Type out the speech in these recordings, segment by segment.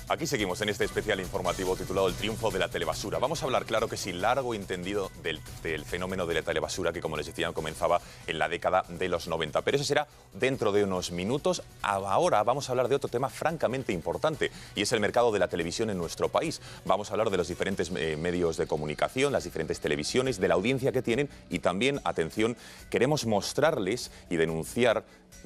Aquí seguimos en este especial informativo titulado El triunfo de la telebasura. Vamos a hablar, claro que sí, largo y entendido del fenómeno de la telebasura que, como les decía, comenzaba en la década de los 90. Pero eso será dentro de unos minutos. Ahora vamos a hablar de otro tema francamente importante y es el mercado de la televisión en nuestro país. Vamos a hablar de los diferentes medios de comunicación, las diferentes televisiones, de la audiencia que tienen y también, atención, queremos mostrarles y denunciar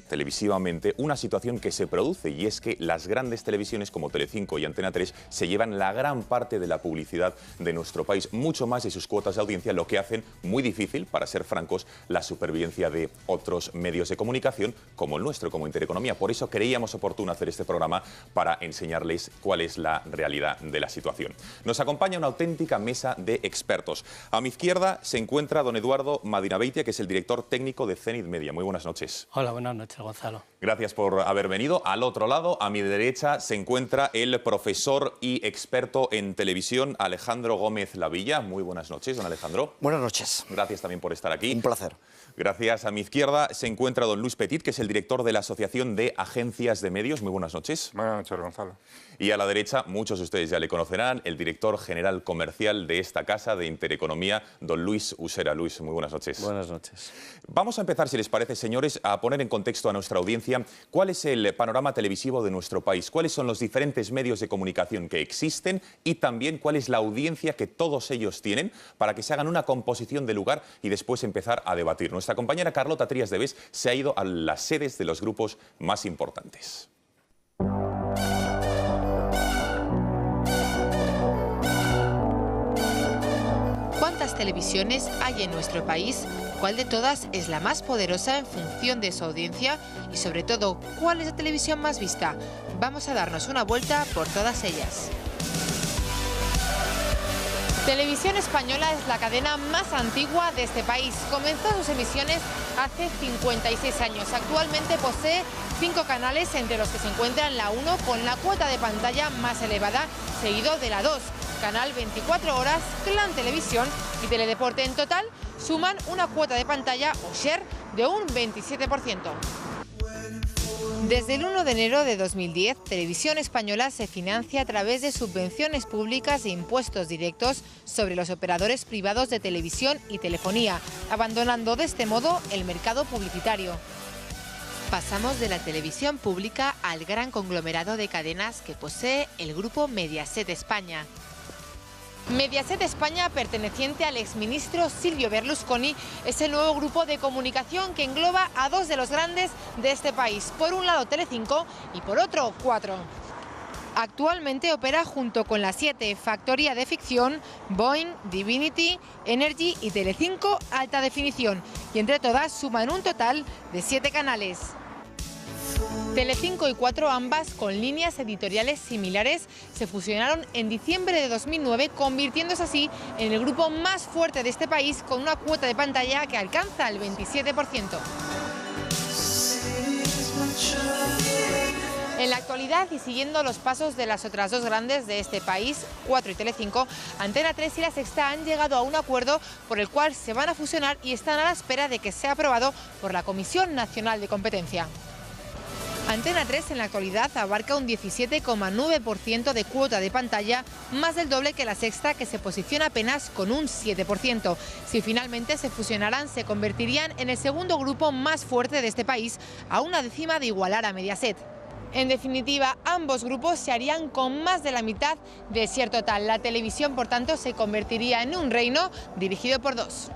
televisivamente una situación que se produce, y es que las grandes televisiones como Telecinco y Antena 3 se llevan la gran parte de la publicidad de nuestro país, mucho más de sus cuotas de audiencia, lo que hacen muy difícil, para ser francos, la supervivencia de otros medios de comunicación como el nuestro, como Intereconomía. Por eso creíamos oportuno hacer este programa para enseñarles cuál es la realidad de la situación. Nos acompaña una auténtica mesa de expertos. A mi izquierda se encuentra don Eduardo Madinabeitia, que es el director técnico de Zenit Media. Muy buenas noches. Hola, buenas noches, Gonzalo. Gracias por haber venido. Al otro lado, a mi derecha, se encuentra el profesor y experto en televisión, Alejandro Gómez Lavilla. Muy buenas noches, don Alejandro. Buenas noches. Gracias también por estar aquí. Un placer. Gracias. A mi izquierda se encuentra don Luis Petit, que es el director de la Asociación de Agencias de Medios. Muy buenas noches. Buenas noches, Gonzalo. Y a la derecha, muchos de ustedes ya le conocerán, el director general comercial de esta casa, de Intereconomía, don Luis Usera. Luis, muy buenas noches. Buenas noches. Vamos a empezar, si les parece, señores, a poner en contexto a nuestra audiencia cuál es el panorama televisivo de nuestro país, cuáles son los diferentes medios de comunicación que existen y también cuál es la audiencia que todos ellos tienen, para que se hagan una composición de lugar y después empezar a debatir. Nuestra compañera Carlota Trías de Bes se ha ido a las sedes de los grupos más importantes. ¿Cuántas televisiones hay en nuestro país? ¿Cuál de todas es la más poderosa en función de su audiencia? Y sobre todo, ¿cuál es la televisión más vista? Vamos a darnos una vuelta por todas ellas. Televisión Española es la cadena más antigua de este país. Comenzó sus emisiones hace 56 años. Actualmente posee 5 canales, entre los que se encuentran la 1 con la cuota de pantalla más elevada, seguido de la 2. Canal 24 Horas, Clan Televisión y Teledeporte en total suman una cuota de pantalla o share de un 27%. Desde el 1 de enero de 2010, Televisión Española se financia a través de subvenciones públicas e impuestos directos sobre los operadores privados de televisión y telefonía, abandonando de este modo el mercado publicitario. Pasamos de la televisión pública al gran conglomerado de cadenas que posee el grupo Mediaset España. Mediaset España, perteneciente al exministro Silvio Berlusconi, es el nuevo grupo de comunicación que engloba a dos de los grandes de este país. Por un lado Telecinco y por otro 4. Actualmente opera junto con las 7 Factoría de Ficción, Boeing, Divinity, Energy y Telecinco Alta Definición. Y entre todas suman un total de 7 canales. Telecinco y 4, ambas con líneas editoriales similares, se fusionaron en diciembre de 2009, convirtiéndose así en el grupo más fuerte de este país, con una cuota de pantalla que alcanza el 27%. En la actualidad, y siguiendo los pasos de las otras dos grandes de este país, 4 y Telecinco, Antena 3 y La Sexta han llegado a un acuerdo por el cual se van a fusionar y están a la espera de que sea aprobado por la Comisión Nacional de Competencia. Antena 3 en la actualidad abarca un 17,9% de cuota de pantalla, más del doble que La Sexta, que se posiciona apenas con un 7%. Si finalmente se fusionaran, se convertirían en el segundo grupo más fuerte de este país, a una décima de igualar a Mediaset. En definitiva, ambos grupos se harían con más de la mitad del share total. La televisión, por tanto, se convertiría en un reino dirigido por dos.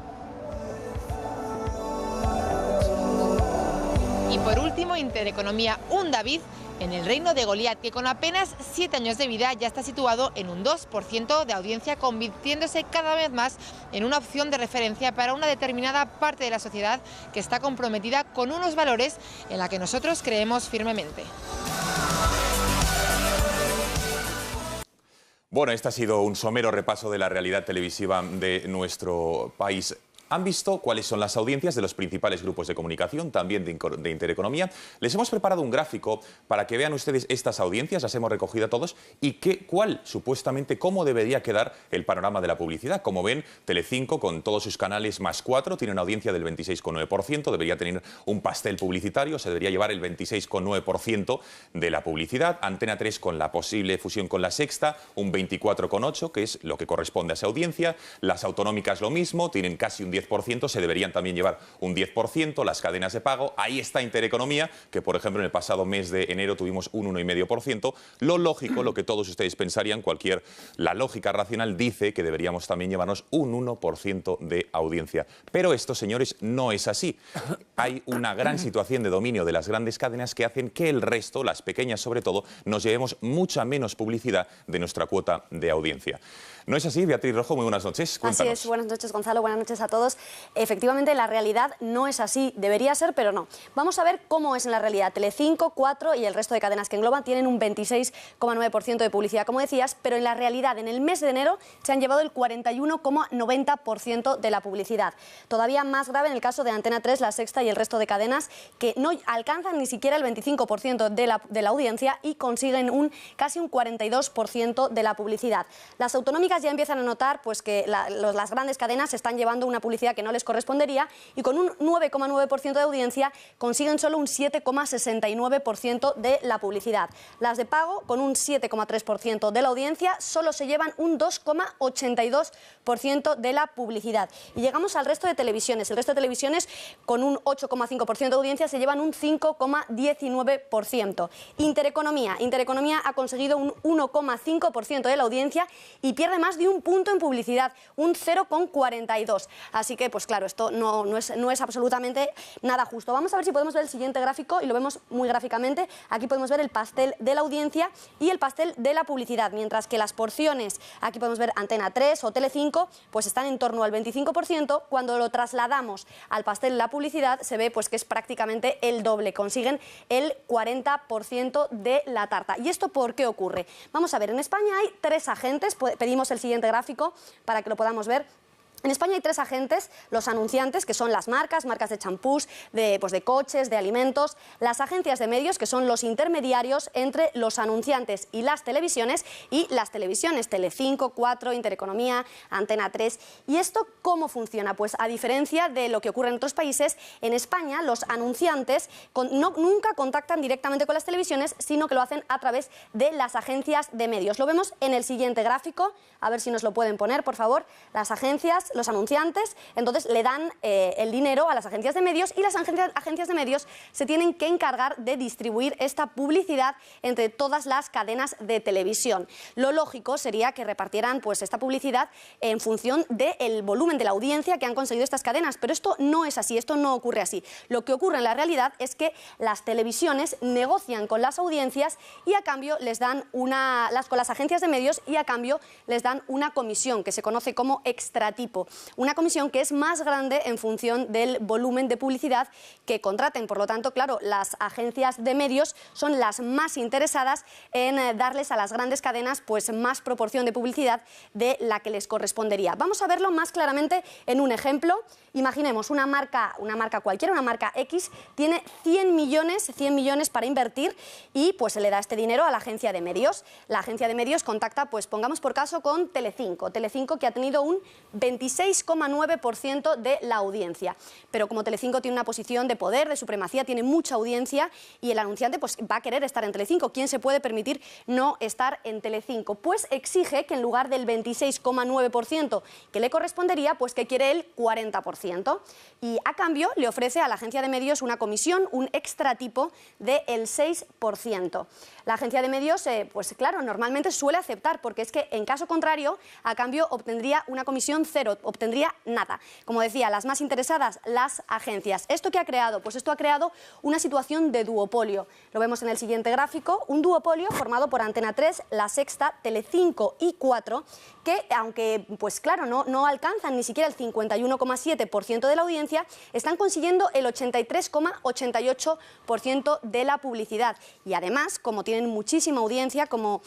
Y por último, Intereconomía, un David en el reino de Goliat, que con apenas 7 años de vida ya está situado en un 2% de audiencia, convirtiéndose cada vez más en una opción de referencia para una determinada parte de la sociedad que está comprometida con unos valores en la que nosotros creemos firmemente. Bueno, este ha sido un somero repaso de la realidad televisiva de nuestro país. han visto cuáles son las audiencias de los principales grupos de comunicación, también de Intereconomía. Les hemos preparado un gráfico para que vean ustedes estas audiencias, las hemos recogido a todos, y supuestamente, cómo debería quedar el panorama de la publicidad. Como ven, Telecinco, con todos sus canales más 4, tiene una audiencia del 26,9%, debería tener un pastel publicitario, se debería llevar el 26,9% de la publicidad. Antena 3, con la posible fusión con La Sexta, un 24,8%, que es lo que corresponde a esa audiencia. Las autonómicas lo mismo, tienen casi un 10%, se deberían también llevar un 10%. Las cadenas de pago, ahí está Intereconomía, que por ejemplo en el pasado mes de enero tuvimos un 1,5%. Lo lógico, lo que todos ustedes pensarían, la lógica racional dice que deberíamos también llevarnos un 1% de audiencia. Pero esto, señores, no es así. Hay una gran situación de dominio de las grandes cadenas que hacen que el resto, las pequeñas sobre todo, nos llevemos mucha menos publicidad de nuestra cuota de audiencia. ¿No es así, Beatriz Rojo? Muy buenas noches. Cuéntanos. Así es, buenas noches, Gonzalo, buenas noches a todos. Efectivamente, la realidad no es así, debería ser, pero no. Vamos a ver cómo es en la realidad. Telecinco, 4 y el resto de cadenas que engloban tienen un 26,9% de publicidad, como decías, pero en la realidad, en el mes de enero, se han llevado el 41,90% de la publicidad. Todavía más grave en el caso de Antena 3, La Sexta y el resto de cadenas, que no alcanzan ni siquiera el 25% de la audiencia y consiguen casi un 42% de la publicidad. Las autonómicas ya empiezan a notar pues, que las grandes cadenas están llevando una publicidad que no les correspondería y con un 9,9% de audiencia consiguen solo un 7,69% de la publicidad. Las de pago, con un 7,3% de la audiencia, solo se llevan un 2,82% de la publicidad. Y llegamos al resto de televisiones. El resto de televisiones, con un 8,5% de audiencia, se llevan un 5,19%. Intereconomía ha conseguido un 1,5% de la audiencia y pierde más de un punto en publicidad, un 0,42. Así que, pues claro, esto no es absolutamente nada justo. Vamos a ver si podemos ver el siguiente gráfico y lo vemos muy gráficamente. Aquí podemos ver el pastel de la audiencia y el pastel de la publicidad, mientras que las porciones, aquí podemos ver Antena 3 o Telecinco, pues están en torno al 25%. Cuando lo trasladamos al pastel de la publicidad, se ve pues que es prácticamente el doble, consiguen el 40% de la tarta. ¿Y esto por qué ocurre? Vamos a ver, en España hay 3 agentes, pedimos el siguiente gráfico para que lo podamos ver. En España hay 3 agentes, los anunciantes, que son las marcas de champús, de coches, de alimentos, las agencias de medios, que son los intermediarios entre los anunciantes y las televisiones Telecinco, 4, Intereconomía, Antena 3. ¿Y esto cómo funciona? Pues a diferencia de lo que ocurre en otros países, en España los anunciantes nunca contactan directamente con las televisiones, sino que lo hacen a través de las agencias de medios. Lo vemos en el siguiente gráfico, a ver si nos lo pueden poner, por favor. Las agencias, los anunciantes, entonces le dan el dinero a las agencias de medios y las agencias de medios se tienen que encargar de distribuir esta publicidad entre todas las cadenas de televisión. Lo lógico sería que repartieran pues, esta publicidad en función del volumen de la audiencia que han conseguido estas cadenas, pero esto no es así, esto no ocurre así. Lo que ocurre en la realidad es que las televisiones negocian con las audiencias y a cambio les dan con las agencias de medios y a cambio les dan una comisión que se conoce como extratipo. Una comisión que es más grande en función del volumen de publicidad que contraten. Por lo tanto, claro, las agencias de medios son las más interesadas en darles a las grandes cadenas pues, más proporción de publicidad de la que les correspondería. Vamos a verlo más claramente en un ejemplo. Imaginemos una marca cualquiera, una marca X, tiene 100 millones para invertir y pues se le da este dinero a la agencia de medios. La agencia de medios contacta, pues pongamos por caso, con Telecinco que ha tenido un 26,9% de la audiencia. Pero como Telecinco tiene una posición de poder, de supremacía, tiene mucha audiencia y el anunciante pues, va a querer estar en Telecinco. ¿Quién se puede permitir no estar en Telecinco? Pues exige que en lugar del 26,9% que le correspondería, pues que quiere el 40%. Y a cambio le ofrece a la agencia de medios una comisión, un extratipo del 6%. La agencia de medios, pues claro, normalmente suele aceptar, porque es que en caso contrario, a cambio obtendría una comisión cero, obtendría nada. Como decía, las más interesadas, las agencias. ¿Esto qué ha creado? Pues esto ha creado una situación de duopolio. Lo vemos en el siguiente gráfico, un duopolio formado por Antena 3, La Sexta, Telecinco y 4, que aunque, pues claro, no alcanzan ni siquiera el 51,7% de la audiencia, están consiguiendo el 83,88% de la publicidad. Y además, como tienen muchísima audiencia, como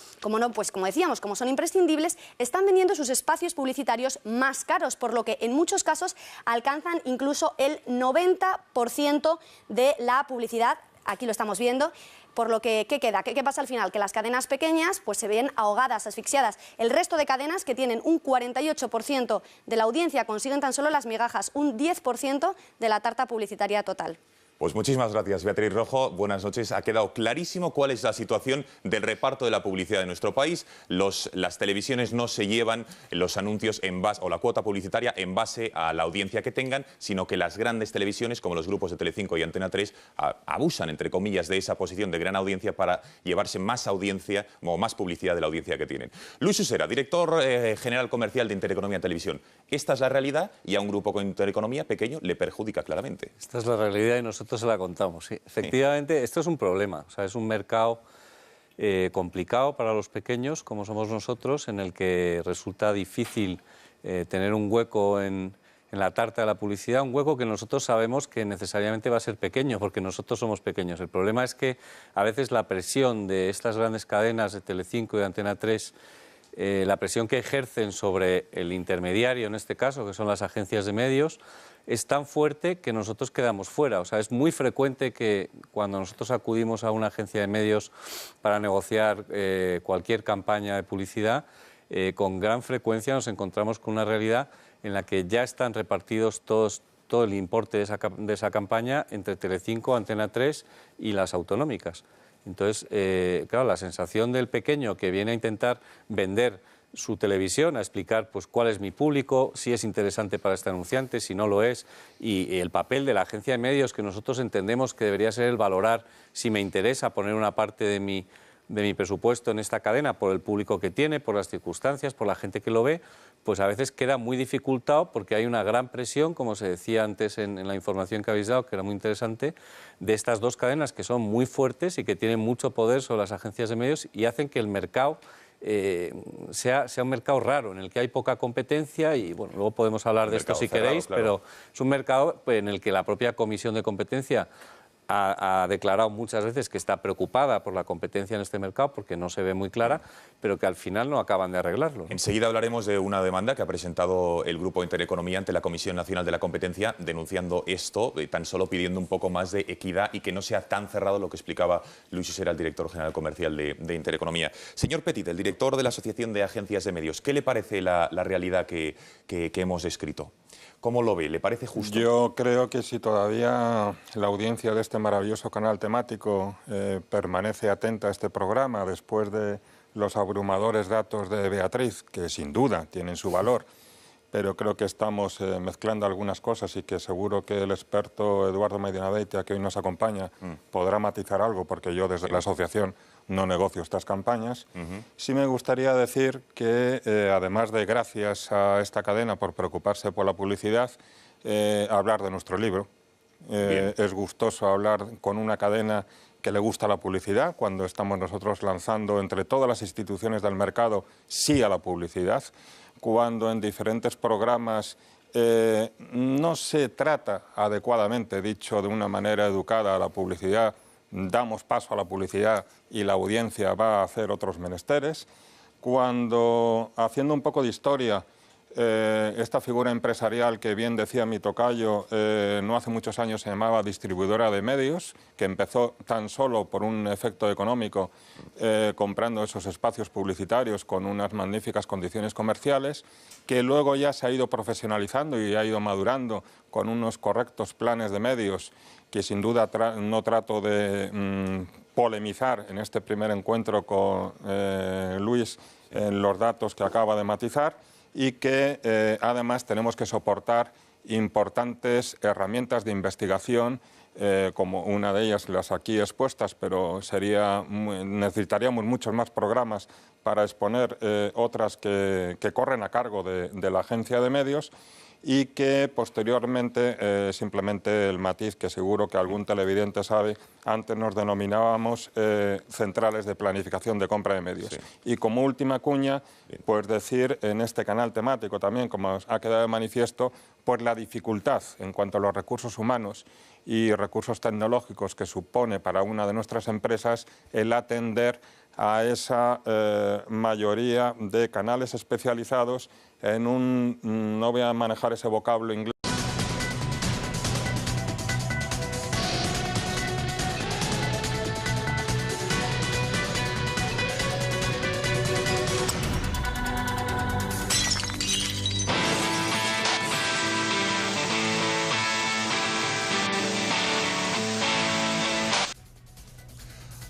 decíamos, como son imprescindibles, están vendiendo sus espacios publicitarios más caros raros, por lo que en muchos casos alcanzan incluso el 90% de la publicidad. Aquí lo estamos viendo. Por lo que, ¿qué queda? ¿Qué pasa al final? Que las cadenas pequeñas pues se ven ahogadas, asfixiadas. El resto de cadenas, que tienen un 48% de la audiencia, consiguen tan solo las migajas, un 10% de la tarta publicitaria total. Pues muchísimas gracias, Beatriz Rojo. Buenas noches. Ha quedado clarísimo cuál es la situación del reparto de la publicidad de nuestro país. Las televisiones no se llevan los anuncios o la cuota publicitaria en base a la audiencia que tengan, sino que las grandes televisiones, como los grupos de Telecinco y Antena 3, abusan, entre comillas, de esa posición de gran audiencia para llevarse más audiencia o más publicidad de la audiencia que tienen. Luis Usera, director general comercial de Intereconomía Televisión. Esta es la realidad y a un grupo con Intereconomía pequeño le perjudica claramente. Esta es la realidad y nosotros se la contamos. Sí. Efectivamente, esto es un problema. O sea, es un mercado complicado para los pequeños, como somos nosotros, en el que resulta difícil tener un hueco en la tarta de la publicidad, un hueco que nosotros sabemos que necesariamente va a ser pequeño, porque nosotros somos pequeños. El problema es que a veces la presión de estas grandes cadenas de Telecinco y de Antena 3, la presión que ejercen sobre el intermediario, en este caso, que son las agencias de medios, es tan fuerte que nosotros quedamos fuera. O sea, es muy frecuente que cuando nosotros acudimos a una agencia de medios para negociar cualquier campaña de publicidad, con gran frecuencia nos encontramos con una realidad en la que ya están repartidos todo el importe de esa campaña entre Telecinco, Antena 3 y las autonómicas. Entonces, claro, la sensación del pequeño que viene a intentar vender su televisión, a explicar pues cuál es mi público, si es interesante para este anunciante, si no lo es, y el papel de la agencia de medios, que nosotros entendemos que debería ser el valorar si me interesa poner una parte de mi presupuesto en esta cadena por el público que tiene, por las circunstancias, por la gente que lo ve, pues a veces queda muy dificultado porque hay una gran presión, como se decía antes en la información que habéis dado, que era muy interesante, de estas dos cadenas que son muy fuertes y que tienen mucho poder sobre las agencias de medios y hacen que el mercado sea un mercado raro, en el que hay poca competencia y bueno, luego podemos hablar de esto si queréis, claro. Pero es un mercado en el que la propia Comisión de Competencia ha declarado muchas veces que está preocupada por la competencia en este mercado porque no se ve muy clara, pero que al final no acaban de arreglarlo. Enseguida hablaremos de una demanda que ha presentado el Grupo Intereconomía ante la Comisión Nacional de la Competencia, denunciando esto, tan solo pidiendo un poco más de equidad y que no sea tan cerrado lo que explicaba Luis Usera, el director general comercial de Intereconomía. Señor Petit, el director de la Asociación de Agencias de Medios, ¿qué le parece la realidad que hemos descrito? ¿Cómo lo ve? ¿Le parece justo? Yo creo que si todavía la audiencia de este maravilloso canal temático permanece atenta a este programa después de los abrumadores datos de Beatriz, que sin duda tienen su valor, pero creo que estamos mezclando algunas cosas y que seguro que el experto Eduardo Medinabeitia, que hoy nos acompaña, podrá matizar algo, porque yo desde la asociación no negocio estas campañas. Sí me gustaría decir que, además de gracias a esta cadena por preocuparse por la publicidad, hablar de nuestro libro. Es gustoso hablar con una cadena que le gusta la publicidad, cuando estamos nosotros lanzando entre todas las instituciones del mercado sí a la publicidad, cuando en diferentes programas no se trata adecuadamente, dicho de una manera educada, a la publicidad, damos paso a la publicidad y la audiencia va a hacer otros menesteres, cuando, haciendo un poco de historia, esta figura empresarial que bien decía mi tocayo, no hace muchos años se llamaba distribuidora de medios, que empezó tan solo por un efecto económico comprando esos espacios publicitarios con unas magníficas condiciones comerciales, que luego ya se ha ido profesionalizando y ha ido madurando con unos correctos planes de medios que sin duda no trato de polemizar en este primer encuentro con Luis en los datos que acaba de matizar, y que además tenemos que soportar importantes herramientas de investigación, como una de ellas las aquí expuestas, pero necesitaríamos muchos más programas para exponer otras que corren a cargo de la agencia de medios, y que posteriormente, simplemente el matiz que seguro que algún televidente sabe, antes nos denominábamos centrales de planificación de compra de medios. Sí. Y como última cuña, pues decir en este canal temático también, como ha quedado de manifiesto, pues la dificultad en cuanto a los recursos humanos y recursos tecnológicos que supone para una de nuestras empresas el atender a esa mayoría de canales especializados no voy a manejar ese vocablo inglés.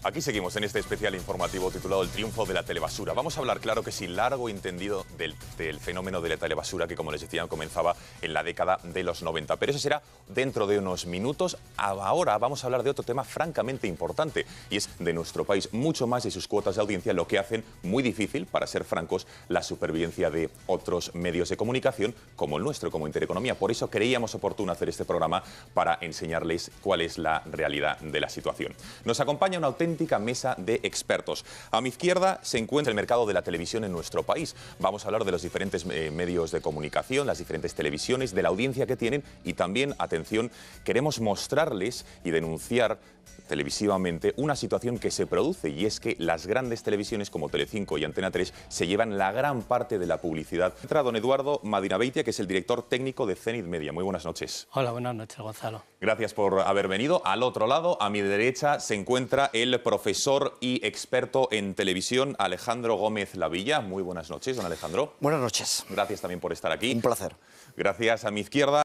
Aquí seguimos en este especial informativo titulado El triunfo de la telebasura. Vamos a hablar, claro que sí, largo y entendido del fenómeno de la telebasura que, como les decía, comenzaba en la década de los 90. Pero eso será dentro de unos minutos. Ahora vamos a hablar de otro tema francamente importante y es de nuestro país, mucho más de sus cuotas de audiencia, lo que hacen muy difícil, para ser francos, la supervivencia de otros medios de comunicación como el nuestro, como Intereconomía. Por eso creíamos oportuno hacer este programa para enseñarles cuál es la realidad de la situación. Nos acompaña una auténtica mesa de expertos. A mi izquierda se encuentra el mercado de la televisión en nuestro país. Vamos a hablar de los diferentes medios de comunicación, las diferentes televisiones, de la audiencia que tienen y también, atención, queremos mostrarles y denunciar televisivamente una situación que se produce, y es que las grandes televisiones como Telecinco y Antena 3 se llevan la gran parte de la publicidad. Entra don Eduardo Madinabeitia, que es el director técnico de Zenit Media. Muy buenas noches. Hola, buenas noches, Gonzalo. Gracias por haber venido. Al otro lado, a mi derecha, se encuentra el profesor y experto en televisión, Alejandro Gómez Lavilla. Muy buenas noches, don Alejandro. Buenas noches. Gracias también por estar aquí. Un placer. Gracias. A mi izquierda,